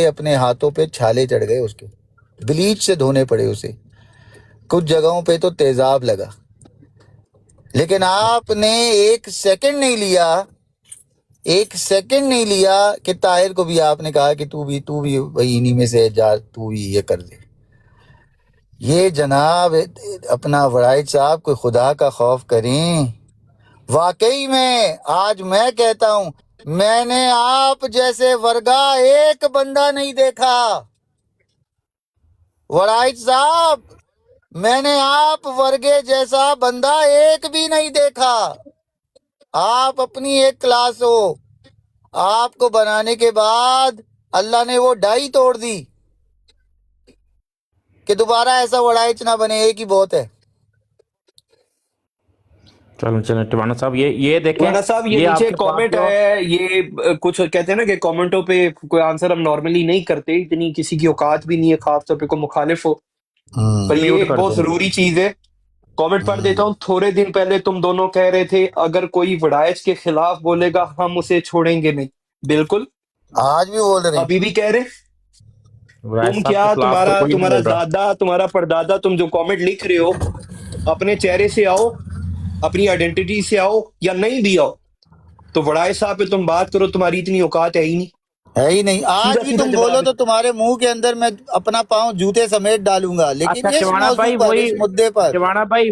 اپنے ہاتھوں پہ چھالے چڑھ گئے، اس کے بلیچ سے دھونے پڑے اسے، کچھ جگہوں پہ تو تیزاب لگا، لیکن آپ نے ایک سیکنڈ نہیں لیا کہ طاہر کو بھی آپ نے کہا کہ تو بھی وہی انہی میں سے جا، تو بھی یہ کر دے۔ یہ جناب اپنا وڑائچ صاحب کوئی خدا کا خوف کریں۔ واقعی میں آج میں کہتا ہوں، میں نے آپ جیسے ورگا ایک بندہ نہیں دیکھا وڑائچ صاحب، میں نے آپ ورگے جیسا بندہ ایک بھی نہیں دیکھا۔ آپ اپنی ایک کلاس ہو، آپ کو بنانے کے بعد اللہ نے وہ ڈائی توڑ دی کہ دوبارہ ایسا وڑائچ نہ بنے، ایک ہی بہت ہے۔ چلیں ٹوانا صاحب، یہ دیکھیں، مولانا صاحب یہ یہ آپ نیچے کے پاس کامنٹ جو ہے، یہ کچھ کہتے ہیں نا کہ کامنٹوں پہ کوئی آنسر ہم نارملی نہیں کرتے، اتنی کسی کی اوقات بھی نہیں ہے، خاص طور پہ کوئی مخالف ہو، پر میوٹ یہ کر بہت دیں۔ ضروری چیز ہے۔ کامنٹ پڑھ دیتا ہوں۔ تھوڑے دن پہلے تم دونوں کہہ رہے تھے اگر کوئی وڑائچ کے خلاف بولے گا ہم اسے چھوڑیں گے نہیں، بالکل آج بھی بول رہے ہیں۔ ابھی بھی کہہ رہے۔ رائے تم صاحب کے کیا، خلاف تو کوئی نہیں تمہارا بول رہا۔ دادا، تمہارا پردادا، تم جو کامنٹ لکھ رہے ہو اپنے چہرے سے آؤ، اپنی آئیڈینٹی سے آؤ، یا نہیں بھی آؤ، تو وڑائچ صاحب پہ تم بات کرو، تمہاری اتنی اوقات ہے ہی نہیں۔ ہے ہی نہیں۔ آج سیدھا بھی سیدھا تم بولو جواب ہے۔ تو تمہارے منہ کے اندر میں اپنا پاؤں جوتے سمیت ڈالوں گا، لیکن اچھا اس ٹوانا موضوع بھائی، پر، اس مدعے پر۔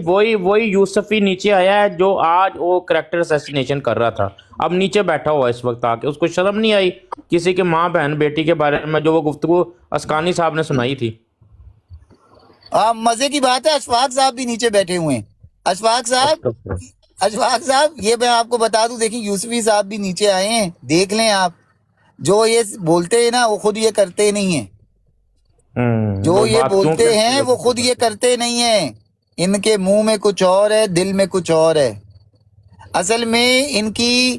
وہی یوسفی نیچے آیا ہے جو آج وہ کریکٹر اسیسینیشن کر رہا تھا، اب نیچے بیٹھا ہوا ہے اس وقت آ کے۔ اس کو شرم نہیں آئی کسی کے ماں بہن بیٹی کے بارے میں جو وہ گفتگو اسکانی صاحب نے سنائی تھی؟ مزے کی بات ہے، اشفاق صاحب بھی نیچے بیٹھے ہوئے ہیں۔ اشفاق صاحب یہ میں آپ کو بتا دوں، دیکھیں یوسفی صاحب بھی نیچے آئے ہیں، دیکھ لیں آپ، جو یہ بولتے ہیں نا وہ خود یہ کرتے نہیں ہیں، جو وہ یہ بات کیوں بولتے کرتے ہیں وہ خود یہ کرتے نہیں ہیں، ان کے منہ میں کچھ اور ہے، دل میں کچھ اور ہے۔ اصل میں ان کی،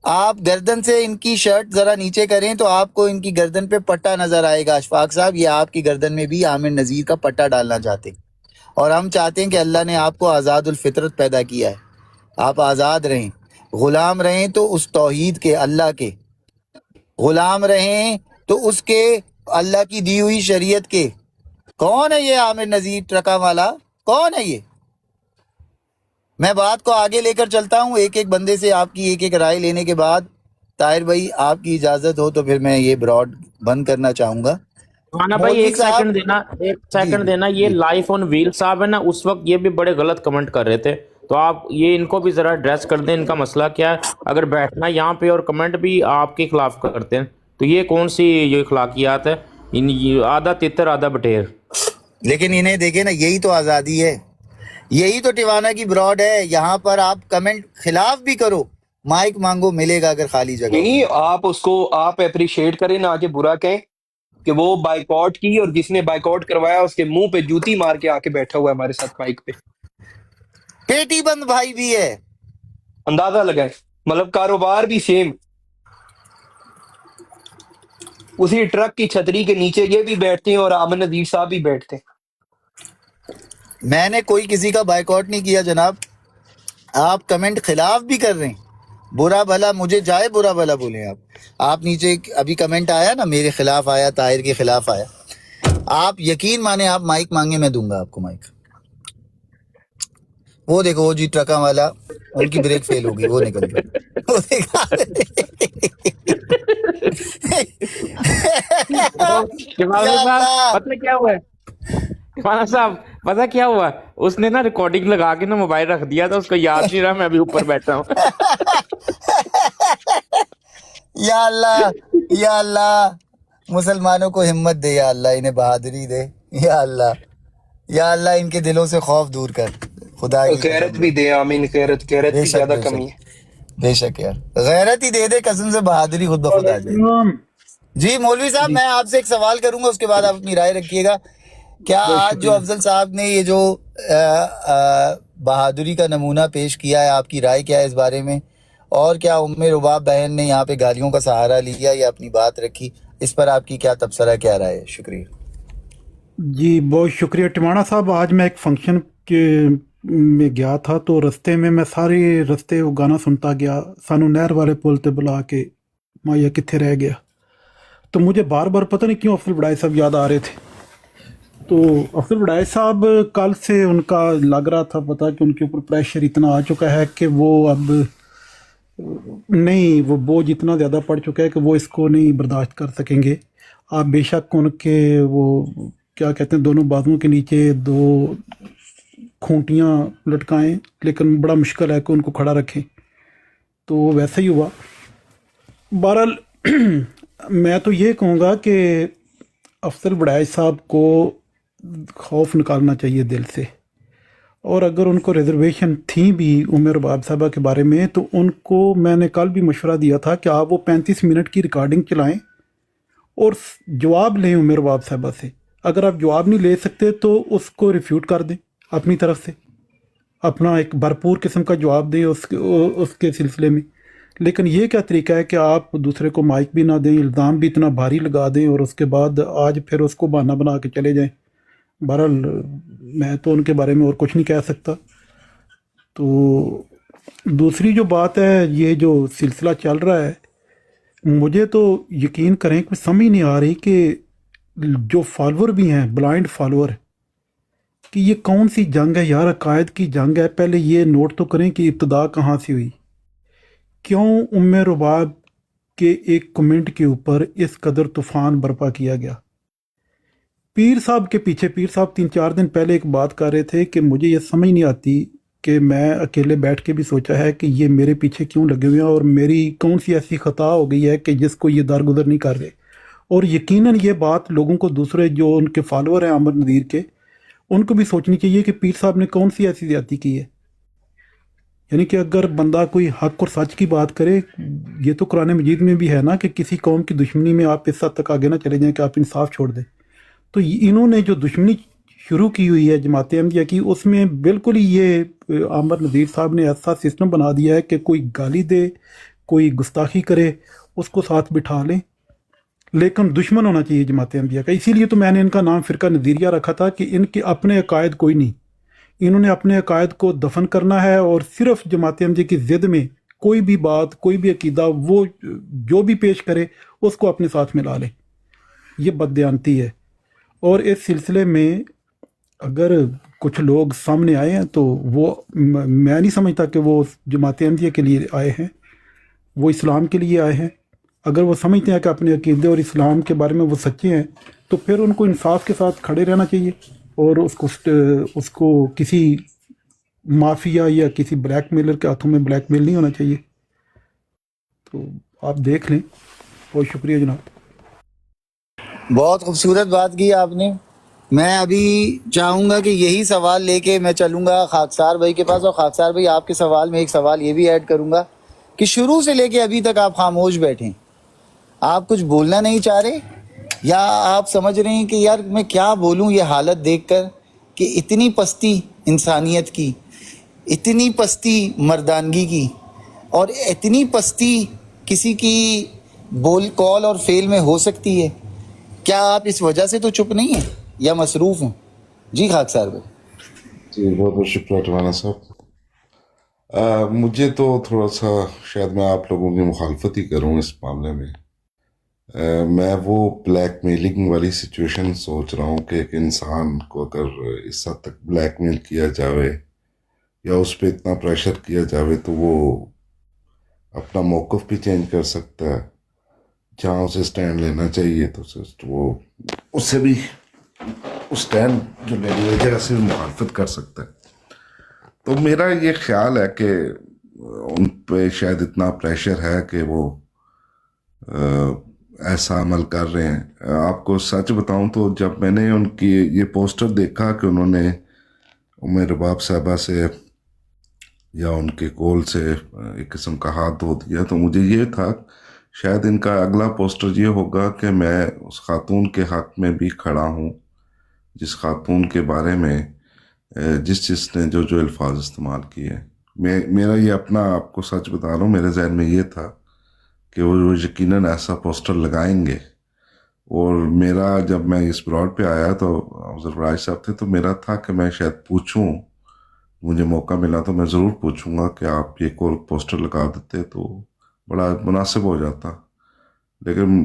آپ گردن سے ان کی شرٹ ذرا نیچے کریں تو آپ کو ان کی گردن پہ پٹا نظر آئے گا۔ اشفاق صاحب یہ آپ کی گردن میں بھی عامر نذیر کا پٹا ڈالنا چاہتے ہیں، اور ہم چاہتے ہیں کہ اللہ نے آپ کو آزاد الفطرت پیدا کیا ہے، آپ آزاد رہیں، غلام رہیں تو اس توحید کے، اللہ کے غلام رہیں، تو اس کے اللہ کی دی ہوئی شریعت کے۔ کون ہے یہ عامر نذیر ٹرکا والا؟ کون ہے یہ؟ میں بات کو آگے لے کر چلتا ہوں، ایک ایک بندے سے آپ کی ایک ایک رائے لینے کے بعد طاہر بھائی آپ کی اجازت ہو تو پھر میں یہ براڈ بند کرنا چاہوں گا۔ ٹوانا بھائی مولوی ایک صاحب، جی سیکنڈ دینا، یہ جی لائف آن ویل صاحب ہے نا، اس وقت یہ بھی بڑے غلط کمنٹ کر رہے تھے، تو آپ یہ ان کو بھی ذرا ایڈریس کر دیں، ان کا مسئلہ کیا ہے؟ اگر بیٹھنا یہاں پہ اور کمنٹ بھی آپ کے خلاف کرتے ہیں تو یہ کون سی یہ اخلاقیات ہے؟ آدھا تتر آدھا بٹیر۔ لیکن انہیں دیکھیں نا، یہی تو آزادی ہے، یہی تو ٹیوانا کی براڈ ہے۔ یہاں پر آپ کمنٹ خلاف بھی کرو، مائک مانگو، ملے گا اگر خالی جگہ ہوگی۔ نہیں، آپ اس کو آپ اپریشیٹ کریں، نہ کہ برا کہیں کہ وہ بائیکاٹ کی، اور جس نے بائیکاٹ کروایا اس کے منہ پہ جوتی مار کے آ کے بیٹھا ہوا ہے ہمارے ساتھ مائک پہ۔ پیٹی بند بھائی بھی ہے۔ اندازہ لگائیں، مطلب کاروبار بھی سیم، اسی ٹرک کی چھتری کے نیچے یہ بھی بیٹھتے ہیں اور عامر نذیر صاحب بھی بیٹھتے ہیں۔ میں نے کوئی کسی کا بائیکاٹ نہیں کیا جناب، آپ کمنٹ خلاف بھی کر رہے ہیں، برا بھلا مجھے جائے، برا بھلا بولیں آپ نیچے ابھی کمنٹ آیا نا، میرے خلاف آیا، طاہر کے خلاف آیا، آپ یقین مانیں، آپ مائک مانگے میں دوں گا آپ کو مائک۔ وہ دیکھو وہ جی ٹرکا والا، ان کی بریک فیل ہوگی، وہ نکل گئی، وہ دیکھا؟ ٹوانا یا صاحب اللہ، پتہ کیا ہوا ہے؟ ٹوانا صاحب پتہ کیا ہوا؟ اس نے نا ریکارڈنگ لگا کے نا موبائل رکھ دیا تھا، اس کو یاد نہیں رہا میں ابھی اوپر بیٹھا ہوں۔ یا اللہ، یا اللہ، مسلمانوں کو ہمت دے یا اللہ، انہیں بہادری دے یا اللہ، یا اللہ ان کے دلوں سے خوف دور کر، خدا کی غیرت قسم۔ بھی دے، آمین، غیرت بے کی شک زیادہ بے کمی شک ہے۔ بے شک یار، غیرت ہی دے دے قسم سے، بہادری خود بخود آ جائے گی۔ جی مولوی صاحب، جی میں آپ سے ایک سوال کروں گا، اس کے بعد آپ اپنی رائے رکھیے گا۔ کیا بہت آج جو شکریہ۔ افضل صاحب نے یہ جو بہادری کا نمونہ پیش کیا ہے، آپ کی رائے کیا ہے اس بارے میں؟ اور کیا ام رباب بہن نے یہاں پہ گالیوں کا سہارا لیا یا اپنی بات رکھی؟ اس پر آپ کی کیا تبصرہ، کیا رائے ہے؟ شکریہ۔ جی بہت شکریہ ٹوانا صاحب۔ آج میں ایک فنکشن کے میں گیا تھا، تو رستے میں سارے رستے وہ گانا سنتا گیا، سانو نہر والے پل تے بلا کے مایا کتھے رہ گیا۔ تو مجھے بار بار پتہ نہیں کیوں افضل بڑائی صاحب یاد آ رہے تھے. تو افضل بڑائی صاحب کل سے ان کا لگ رہا تھا پتہ کہ ان کے اوپر پریشر اتنا آ چکا ہے کہ وہ اب نہیں، وہ بوجھ اتنا زیادہ پڑ چکا ہے کہ وہ اس کو نہیں برداشت کر سکیں گے. آپ بے شک ان کے وہ کیا کہتے ہیں دونوں بازوؤں کے نیچے دو کھونٹیاں لٹکائیں، لیکن بڑا مشکل ہے کہ ان کو کھڑا رکھیں. تو ویسا ہی ہوا. بہرحال میں تو یہ کہوں گا کہ افضل بڑائی صاحب کو خوف نکالنا چاہیے دل سے، اور اگر ان کو ریزرویشن تھیں بھی عمر رباب صاحبہ کے بارے میں تو ان کو میں نے کل بھی مشورہ دیا تھا کہ آپ وہ 35 منٹ کی ریکارڈنگ چلائیں اور جواب لیں عمر رباب صاحبہ سے. اگر آپ جواب نہیں لے سکتے تو اس کو ریفیوٹ کر دیں اپنی طرف سے، اپنا ایک بھرپور قسم کا جواب دیں اس کے سلسلے میں. لیکن یہ کیا طریقہ ہے کہ آپ دوسرے کو مائک بھی نہ دیں، الزام بھی اتنا بھاری لگا دیں اور اس کے بعد آج پھر اس کو بہانہ بنا کے چلے جائیں. بہرحال میں تو ان کے بارے میں اور کچھ نہیں کہہ سکتا. تو دوسری جو بات ہے، یہ جو سلسلہ چل رہا ہے، مجھے تو یقین کریں کہ سمجھ نہیں آ رہی کہ جو فالوور بھی ہیں بلائنڈ فالوور، کہ یہ کون سی جنگ ہے یار؟ عقائد کی جنگ ہے. پہلے یہ نوٹ تو کریں کہ ابتدا کہاں سے ہوئی. کیوں رباب کے ایک کمنٹ کے اوپر اس قدر طوفان برپا کیا گیا؟ پیر صاحب کے پیچھے پیر صاحب 3-4 دن پہلے ایک بات کر رہے تھے کہ مجھے یہ سمجھ نہیں آتی کہ میں اکیلے بیٹھ کے بھی سوچا ہے کہ یہ میرے پیچھے کیوں لگے ہوئے ہیں اور میری کون سی ایسی خطا ہو گئی ہے کہ جس کو یہ درگزر نہیں کر رہے. اور یقیناً یہ بات لوگوں کو، دوسرے جو ان کے فالوور ہیں عامر نذیر کے، ان کو بھی سوچنی چاہیے کہ پیر صاحب نے کون سی ایسی زیادتی کی ہے. یعنی کہ اگر بندہ کوئی حق اور سچ کی بات کرے، یہ تو قرآن مجید میں بھی ہے نا کہ کسی قوم کی دشمنی میں آپ اس حد تک آگے نہ چلے جائیں کہ آپ انصاف چھوڑ دیں. تو انہوں نے جو دشمنی شروع کی ہوئی ہے جماعت احمدیہ کی، اس میں بالکل ہی یہ عامر نذیر صاحب نے ایسا سسٹم بنا دیا ہے کہ کوئی گالی دے، کوئی گستاخی کرے، اس کو ساتھ بٹھا لیں، لیکن دشمن ہونا چاہیے جماعت احمدیہ کا. اسی لیے تو میں نے ان کا نام فرقہ نذیریہ رکھا تھا کہ ان کے اپنے عقائد کوئی نہیں. انہوں نے اپنے عقائد کو دفن کرنا ہے اور صرف جماعت احمدیہ کی ضد میں کوئی بھی بات، کوئی بھی عقیدہ وہ جو بھی پیش کرے اس کو اپنے ساتھ ملا لیں. یہ بددیانتی ہے. اور اس سلسلے میں اگر کچھ لوگ سامنے آئے ہیں تو وہ میں نہیں سمجھتا کہ وہ جماعت احمدیہ کے لیے آئے ہیں، وہ اسلام کے لیے آئے ہیں. اگر وہ سمجھتے ہیں کہ اپنے عقیدے اور اسلام کے بارے میں وہ سچے ہیں تو پھر ان کو انصاف کے ساتھ کھڑے رہنا چاہیے اور اس کو کسی مافیا یا کسی بلیک میلر کے ہاتھوں میں بلیک میل نہیں ہونا چاہیے. تو آپ دیکھ لیں. بہت شکریہ جناب. بہت خوبصورت بات کی آپ نے. میں ابھی چاہوں گا کہ یہی سوال لے کے میں چلوں گا خاکسار بھائی کے پاس، اور خاکسار بھائی آپ کے سوال میں ایک سوال یہ بھی ایڈ کروں گا کہ شروع سے لے کے ابھی تک آپ خاموش بیٹھیں، آپ کچھ بولنا نہیں چاہ رہے، یا آپ سمجھ رہے ہیں کہ یار میں کیا بولوں یہ حالت دیکھ کر کہ اتنی پستی انسانیت کی، اتنی پستی مردانگی کی، اور اتنی پستی کسی کی بول کال اور فیل میں ہو سکتی ہے. کیا آپ اس وجہ سے تو چپ نہیں ہیں یا مصروف ہیں؟ جی خاکسار بھائی. جی بہت بہت شکریہ ٹوانا صاحب. مجھے تو تھوڑا سا شاید میں آپ لوگوں کی مخالفت ہی کروں اس معاملے میں. میں وہ بلیک میلنگ والی سچویشن سوچ رہا ہوں کہ ایک انسان کو اگر اس حد تک بلیک میل کیا جاوے یا اس پہ اتنا پریشر کیا جاوے تو وہ اپنا موقف بھی چینج کر سکتا ہے. جہاں اسے سٹینڈ لینا چاہیے تو وہ اس سے بھی اس سٹینڈ جو لینی ہے جگہ سے بھی مخالفت کر سکتا ہے. تو میرا یہ خیال ہے کہ ان پہ شاید اتنا پریشر ہے کہ وہ ایسا عمل کر رہے ہیں. آپ کو سچ بتاؤں تو جب میں نے ان کی یہ پوسٹر دیکھا کہ انہوں نے عمر رباب صاحبہ سے یا ان کے کول سے ایک قسم کا ہاتھ دھو دیا، تو مجھے یہ تھا شاید ان کا اگلا پوسٹر یہ ہوگا کہ میں اس خاتون کے حق میں بھی کھڑا ہوں جس خاتون کے بارے میں جس نے جو الفاظ استعمال کیے. میرا یہ اپنا آپ کو سچ بتا رہا ہوں، میرے ذہن میں یہ تھا کہ وہ یقیناً ایسا پوسٹر لگائیں گے. اور میرا جب میں اس براڈ پہ آیا تو افضل بڑائی صاحب تھے، تو میرا تھا کہ میں شاید پوچھوں، مجھے موقع ملا تو میں ضرور پوچھوں گا کہ آپ یہ پوسٹر لگا دیتے تو بڑا مناسب ہو جاتا. لیکن